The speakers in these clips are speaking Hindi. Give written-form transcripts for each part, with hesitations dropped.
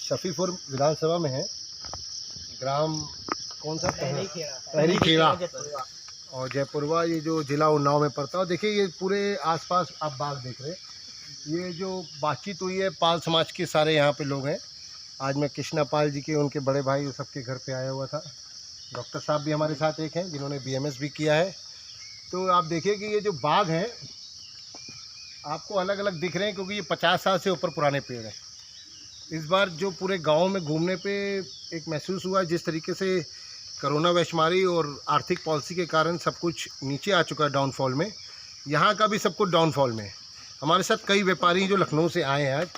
शफीपुर विधानसभा में है, ग्राम कौन सा पहरी खेड़ा और जयपुरवा, ये जो जिला उन्नाव में पड़ता है। देखिए ये पूरे आसपास आप बाग देख रहे हैं। ये जो बातचीत हुई है पाल समाज के सारे यहाँ पे लोग हैं। आज मैं कृष्णा पाल जी के उनके बड़े भाई सबके घर पे आया हुआ था। डॉक्टर साहब भी हमारे साथ एक हैं जिन्होंने BMS भी किया है। तो आप देखिए कि ये जो बाग हैं आपको अलग अलग दिख रहे हैं क्योंकि ये 50 साल से ऊपर पुराने पेड़ हैं। इस बार जो पूरे गांव में घूमने पे एक महसूस हुआ जिस तरीके से कोरोना वैश्मारी और आर्थिक पॉलिसी के कारण सब कुछ नीचे आ चुका है डाउनफॉल में, यहाँ का भी सब कुछ डाउनफॉल में है। हमारे साथ कई व्यापारी जो लखनऊ से आए हैं, आज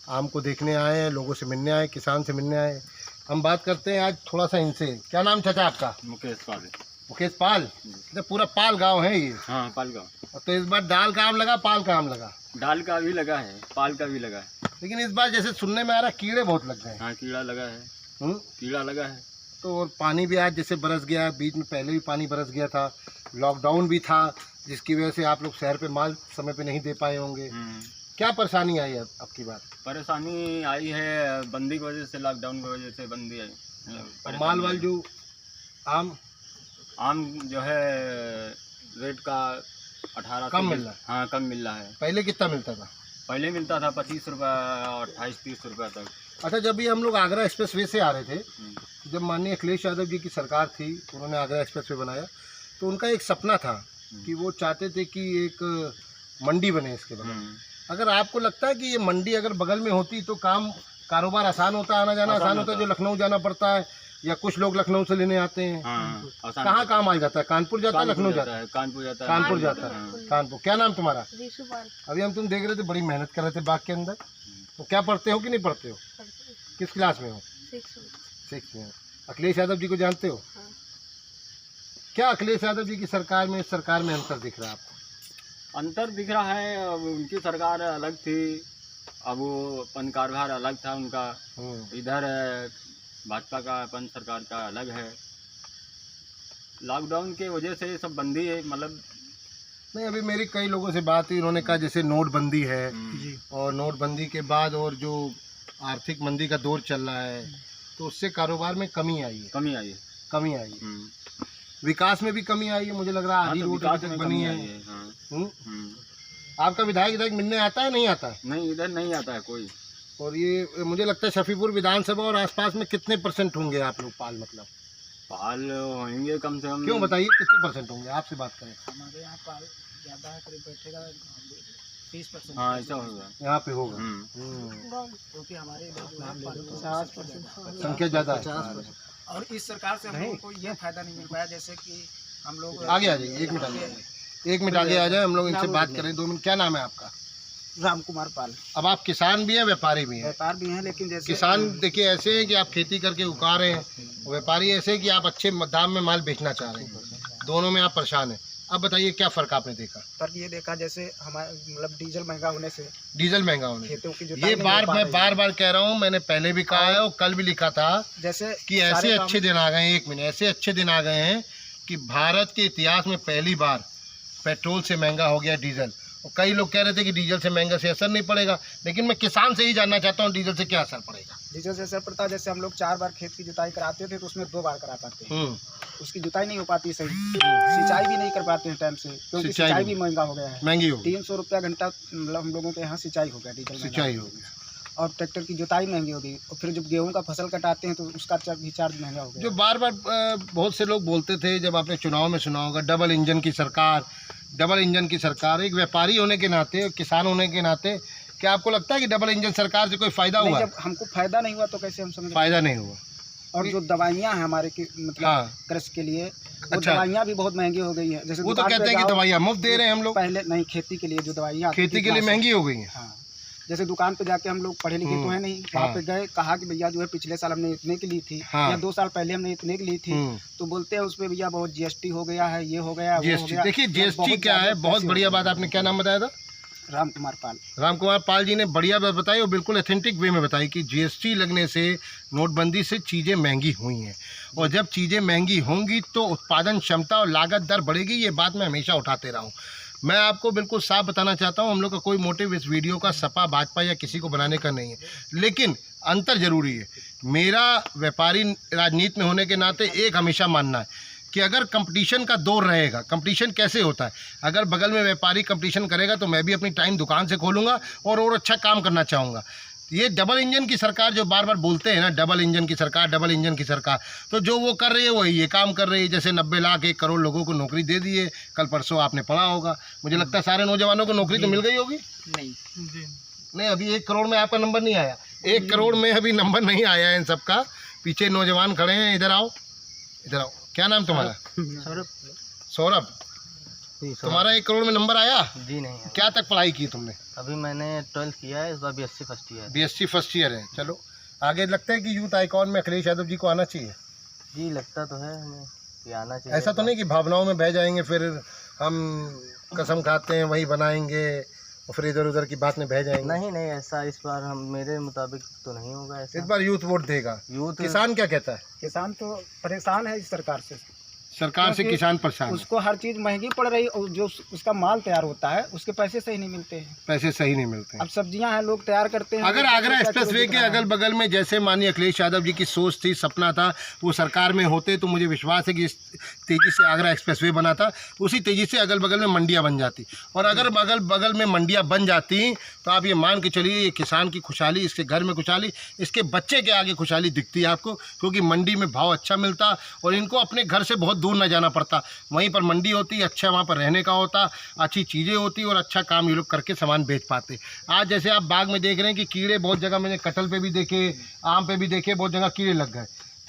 आम को देखने आए हैं, लोगों से मिलने आए, किसान से मिलने आए। हम बात करते हैं आज थोड़ा सा इनसे। क्या नाम चाचा आपका? मुकेश पाल। मुकेश पाल, तो पूरा पाल गांव है ये? हाँ, पाल गाँव। तो इस बार दाल का आम लगा, पाल का आम लगा? दाल का भी लगा है, पाल का भी लगा है। लेकिन इस बार जैसे सुनने में आ रहा है कीड़े बहुत लग गए। हाँ, कीड़ा लगा है। कीड़ा लगा है। तो और पानी भी आज जैसे बरस गया, बीच में पहले भी पानी बरस गया था, लॉकडाउन भी था जिसकी वजह से आप लोग शहर पे माल समय पे नहीं दे पाए होंगे। क्या परेशानी आई है आपकी बात? परेशानी आई है बंदी की वजह से, लॉकडाउन की वजह से बंदी आई। माल वाल जो आम जो है रेट का 18 कम मिल रहा है। हाँ, कम मिल रहा है। पहले कितना मिलता था? पहले मिलता था 25 रुपये, 28-30 रुपये तक। अच्छा, जब भी हम लोग आगरा एक्सप्रेस वे से आ रहे थे, जब माननीय अखिलेश यादव जी की सरकार थी, उन्होंने आगरा एक्सप्रेस वे बनाया, तो उनका एक सपना था कि वो चाहते थे कि एक मंडी बने इसके बगल में। अगर आपको लगता है कि ये मंडी अगर बगल में होती तो कारोबार आसान होता, आना जाना आसान होता, जो लखनऊ जाना पड़ता है या कुछ लोग लखनऊ से लेने आते हैं, कहाँ काम आ जाता है? कानपुर जाता है, लखनऊ जाता है? कानपुर जाता है। कानपुर जाता है। कानपुर। क्या नाम तुम्हारा? अभी हम तुम देख रहे थे, बड़ी मेहनत कर रहे थे बाग के अंदर। तो क्या पढ़ते हो कि नहीं पढ़ते हो? किस क्लास में हो? 6 में। अखिलेश यादव जी को जानते हो? क्या अखिलेश यादव जी की सरकार में, इस सरकार में अंतर दिख रहा है आपको? अंतर दिख रहा है। अब उनकी सरकार अलग थी, अब वो अपन कारभार अलग था उनका। इधर भाजपा का अपन सरकार का अलग है। लॉकडाउन के वजह से सब बंदी है, मतलब नहीं। अभी मेरी कई लोगों से बात हुई, उन्होंने कहा जैसे नोटबंदी है और नोटबंदी के बाद और जो आर्थिक मंदी का दौर चल रहा है तो उससे कारोबार में कमी आई है। कमी आई है। विकास में भी कमी आई है, मुझे लग रहा है आधी रोड अभी तक बनी है। आपका विधायक इधर मिलने आता है, नहीं आता है? नहीं, इधर नहीं आता है कोई। और ये मुझे लगता है शफीपुर विधानसभा और आसपास में कितने % होंगे आप लोग पाल? मतलब पाल होंगे कम से कम। क्यों बताइए, कितने % होंगे? आपसे बात करें। हमारे यहाँ पाल ज़्यादा है, करीब बैठेगा 30%। हाँ, ऐसा होगा। यहाँ पे होगा क्योंकि हमारे 50% संख्या ज़्यादा है। और इस सरकार से हम लोगों को ये फायदा नहीं मिल पाया, जैसे कि हम लोग आगे आ जाइए, 1 मिनट आगे आ जाए, हम लोग इनसे बात करें 2 मिनट। क्या नाम है आपका? राम कुमार पाल। अब आप किसान भी हैं, व्यापारी भी हैं? व्यापार भी हैं, लेकिन जैसे किसान देखिए ऐसे है कि आप खेती करके उगा रहे हैं, व्यापारी ऐसे है कि आप अच्छे दाम में माल बेचना चाह रहे हैं। दोनों में आप परेशान हैं। अब बताइए क्या फ़र्क आपने देखा? फर्क ये देखा, जैसे हमारे मतलब डीजल महंगा होने से, खेतों की ये मैं बार कह रहा हूँ, मैंने पहले भी कहा है और कल भी लिखा था जैसे कि ऐसे अच्छे दिन आ गए हैं। 1 मिनट, ऐसे अच्छे दिन आ गए हैं कि भारत के इतिहास में पहली बार पेट्रोल से महंगा हो गया डीजल। और कई लोग कह रहे थे कि डीजल से महंगा से असर नहीं पड़ेगा, लेकिन मैं किसान से ही जानना चाहता हूँ डीजल से क्या असर पड़ेगा? डीजल से असर पड़ता है, जैसे हम लोग 4 बार खेत की जुताई कराते थे तो उसमें 2 बार करा पाते हैं। उसकी जुताई नहीं हो पाती सही, सिंचाई भी नहीं कर पाते हैं टाइम से, क्योंकि सिंचाई भी महंगा हो गया है। महंगी हो 300 रुपया घंटा मतलब हम लोगों के यहाँ सिंचाई हो गया, डीजल सिंचाई हो गया। और ट्रैक्टर की जुताई महंगी हो गई। और फिर जब गेहूं का फसल कटाते हैं तो उसका भी चार्ज महंगा हो गया। जो बार बहुत से लोग बोलते थे, जब आपने चुनाव में सुना होगा, डबल इंजन की सरकार। एक व्यापारी होने के नाते, किसान होने के नाते, क्या आपको लगता है कि डबल इंजन सरकार से कोई फायदा हुआ? जब हमको फायदा नहीं हुआ तो कैसे हम समझ? फायदा नहीं हुआ। और जो दवाइयाँ हैं हमारे की मतलब कृषि के लिए, वो दवाइयाँ भी बहुत महंगी हो गई हैं। जैसे वो तो कहते हैं कि दवाइयाँ मुफ्त दे रहे हैं हम लोग। पहले नहीं, खेती के लिए जो दवाइयाँ, खेती के लिए महंगी हो गई हैं। हाँ, जैसे दुकान पे जाके हम लोग पढ़े लिखे तो है नहीं, वहाँ पे गए, कहा कि भैया जो है पिछले साल हमने इतने की ली थी या 2 साल पहले हमने इतने की ली थी, तो बोलते हैं उस पे भैया बहुत GST हो गया है, ये हो गया, वो हो गया। देखिए GST क्या है, बहुत बढ़िया बात आपने, क्या नाम बताया था? राम कुमार पाल जी ने बढ़िया बात बताई और बिल्कुल ऑथेंटिक वे में बताई कि GST लगने से, नोटबंदी से चीज़ें महंगी हुई हैं। और जब चीज़ें महंगी होंगी तो उत्पादन क्षमता और लागत दर बढ़ेगी। ये बात मैं हमेशा उठाते रहा हूँ। मैं आपको बिल्कुल साफ बताना चाहता हूँ, हम लोग का कोई मोटिव इस वीडियो का सपा भाजपा या किसी को बनाने का नहीं है, लेकिन अंतर जरूरी है। मेरा व्यापारी राजनीति में होने के नाते एक हमेशा मानना है कि अगर कंपटीशन का दौर रहेगा, कंपटीशन कैसे होता है, अगर बगल में व्यापारी कंपटीशन करेगा तो मैं भी अपनी टाइम दुकान से खोलूँगा और अच्छा काम करना चाहूँगा। ये डबल इंजन की सरकार जो बार बार बोलते हैं ना, डबल इंजन की सरकार, डबल इंजन की सरकार, तो जो वो कर रही है वही ये काम कर रही है। जैसे 90 लाख 1 करोड़ लोगों को नौकरी दे दी है, कल परसों आपने पढ़ा होगा, मुझे लगता है सारे नौजवानों को नौकरी तो मिल गई होगी। नहीं, अभी 1 करोड़ में आपका नंबर नहीं आया, 1 करोड़ में अभी नंबर नहीं आया है इन सबका। पीछे नौजवान खड़े हैं, इधर आओ, इधर आओ। क्या नाम तुम्हारा? सौरभ। तुम्हारा 1 करोड़ में नंबर आया? जी नहीं है। क्या तक पढ़ाई की तुमने? अभी मैंने 12th किया है, इस बार BSc first year. BSc first year है। चलो आगे लगता है कि यूथ आइकॉन में अखिलेश यादव जी को आना चाहिए। जी लगता तो है हमें कि आना चाहिए। ऐसा तो नहीं कि भावनाओं में बह जाएंगे, फिर हम कसम खाते हैं वही बनाएंगे और फिर इधर उधर की बात में बह जाएंगे। नहीं नहीं, ऐसा इस बार हम मेरे मुताबिक तो नहीं होगा ऐसा। इस बार यूथ वोट देगा। यूथ किसान क्या कहता है? किसान तो परेशान है इस सरकार से। सरकार से किसान परेशान है। उसको हर चीज़ महंगी पड़ रही और जो उसका माल तैयार होता है उसके पैसे सही नहीं मिलते हैं। पैसे सही नहीं मिलते हैं। अब सब्जियां हैं, लोग तैयार करते हैं। अगर आगरा एक्सप्रेसवे के अगल बगल में जैसे माननीय अखिलेश यादव जी की सोच थी, सपना था, वो सरकार में होते तो मुझे विश्वास है कि इस तेज़ी से आगरा एक्सप्रेसवे बना था, उसी तेज़ी से अगल बगल में मंडियाँ बन जाती। और अगर अगल बगल में मंडियाँ बन जाती तो आप ये मान के चलिए ये किसान की खुशहाली, इसके घर में खुशहाली, इसके बच्चे के आगे खुशहाली दिखती है आपको, क्योंकि मंडी में भाव अच्छा मिलता और इनको अपने घर से बहुत दूर न जाना पड़ता। वहीं पर मंडी होती, अच्छा वहाँ पर रहने का होता, अच्छी चीज़ें होती और अच्छा काम ये लोग करके सामान बेच पाते। आज जैसे आप बाग में देख रहे हैं कि कीड़े बहुत जगह, मैंने कटहल पे भी देखे, आम पे भी देखे, बहुत जगह कीड़े लग गए।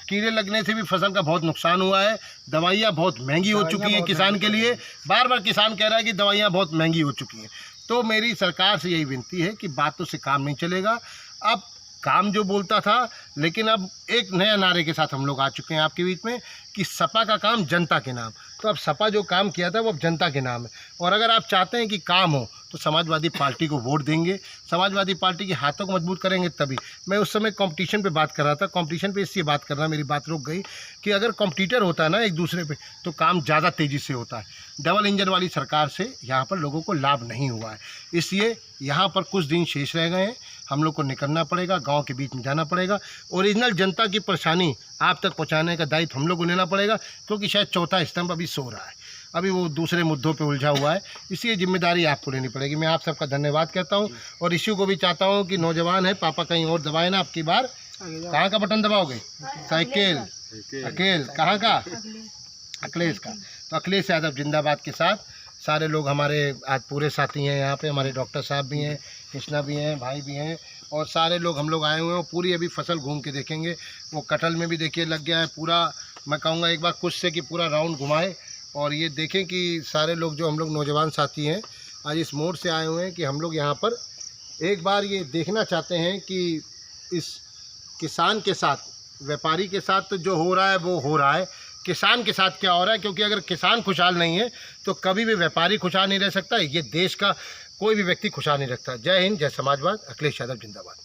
कीड़े लगने से भी फसल का बहुत नुकसान हुआ है। दवाइयाँ बहुत महंगी हो चुकी हैं किसान के लिए। बार बार किसान कह रहा है कि दवाइयाँ बहुत महंगी हो चुकी हैं। तो मेरी सरकार से यही विनती है कि बातों से काम नहीं चलेगा। अब काम जो बोलता था, लेकिन अब एक नया नारे के साथ हम लोग आ चुके हैं आपके बीच में कि सपा का काम जनता के नाम। तो अब सपा जो काम किया था वो अब जनता के नाम है। और अगर आप चाहते हैं कि काम हो तो समाजवादी पार्टी को वोट देंगे, समाजवादी पार्टी के हाथों को मजबूत करेंगे तभी। मैं उस समय कंपटीशन पे बात कर रहा था, कंपटीशन पे इसलिए बात करना मेरी बात रुक गई कि अगर कंपटीटर होता है ना एक दूसरे पे तो काम ज़्यादा तेज़ी से होता है। डबल इंजन वाली सरकार से यहाँ पर लोगों को लाभ नहीं हुआ है, इसलिए यहाँ पर कुछ दिन शेष रह गए हैं। हम लोग को निकलना पड़ेगा, गांव के बीच में जाना पड़ेगा, ओरिजिनल जनता की परेशानी आप तक पहुंचाने का दायित्व हम लोग को लेना पड़ेगा, क्योंकि शायद चौथा स्तंभ अभी सो रहा है, अभी वो दूसरे मुद्दों पे उलझा हुआ है, इसलिए जिम्मेदारी आपको लेनी पड़ेगी। मैं आप सबका धन्यवाद कहता हूँ और इश्यू को भी चाहता हूँ कि नौजवान है, पापा कहीं और दबाए ना। आपकी बार कहाँ का बटन दबाओगे? साइकिल अकेल कहाँ का? अखिलेश का। तो अखिलेश यादव जिंदाबाद के साथ सारे लोग हमारे आज पूरे साथी हैं यहाँ पे, हमारे डॉक्टर साहब भी हैं, कृष्णा भी हैं, भाई भी हैं और सारे लोग हम लोग आए हुए हैं। पूरी अभी फसल घूम के देखेंगे। वो कटहल में भी देखिए लग गया है पूरा। मैं कहूँगा एक बार कुछ से कि पूरा राउंड घुमाए और ये देखें कि सारे लोग जो हम लोग नौजवान साथी हैं आज इस मोड़ से आए हुए हैं कि हम लोग यहाँ पर एक बार ये देखना चाहते हैं कि इस किसान के साथ, व्यापारी के साथ तो जो हो रहा है वो हो रहा है, किसान के साथ क्या हो रहा है। क्योंकि अगर किसान खुशहाल नहीं है तो कभी भी व्यापारी खुशहाल नहीं रह सकता, ये देश का कोई भी व्यक्ति खुशहाल नहीं रखता। जय हिंद, जय समाजवाद। अखिलेश यादव जिंदाबाद।